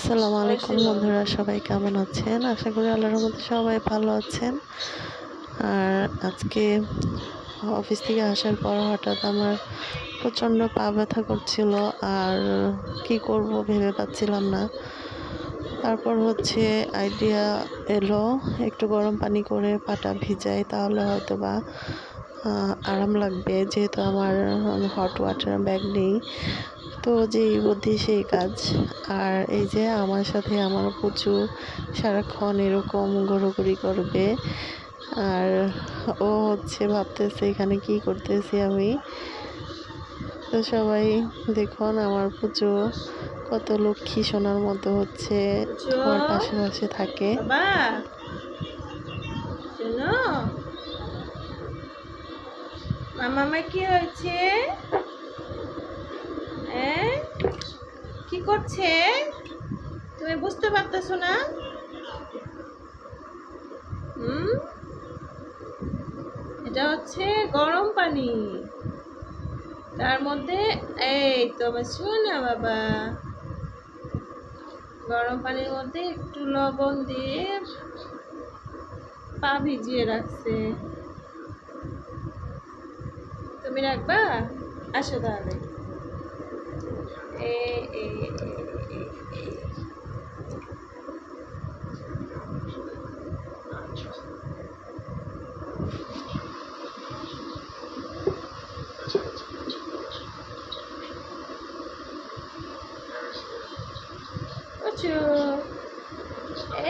আসসালামু আলাইকুম বন্ধুরা, সবাই কেমন আছেন? আশা করি আল্লাহর রহমতে সবাই ভালো আছেন। আর আজকে অফিস থেকে আসার পর হঠাৎ আমার প্রচণ্ড পা ব্যথা করছিল, আর কি করব ভেবে পাচ্ছিলাম না। তারপর আইডিয়া এলো, একটু গরম পানি করে পাটা ভিজাই, তাহলে হয়তো বা আরাম লাগবে, যেহেতু আমার হট ওয়াটার ব্যাগ নেই। তো যেই বুদ্ধি সেই কাজ। আর এই যে আমার সাথে আমার পুচু সারাক্ষণ এরকম ঘোরাঘুরি করবে, আর ও ভাবতেছে এখানে কি করতেছি আমি। তো সবাই দেখুন, আমার পুচু কত লক্ষ্মী সোনার মতো আমার পাশে পাশে থাকে। মামা কি হয়েছে? কি করছে তুমি বুঝতে পারতেছো না? এটা হচ্ছে গরম পানি, তার মধ্যে এই তো আমার শোনা বাবা, গরম পানির মধ্যে একটু লবণ দিয়ে পা ভিজিয়ে রাখছে। তুমি রাখবা? আসো তাহলে।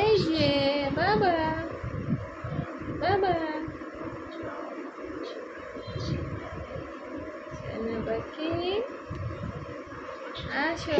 এই যে বাবা, বাবা পাখি, আসো।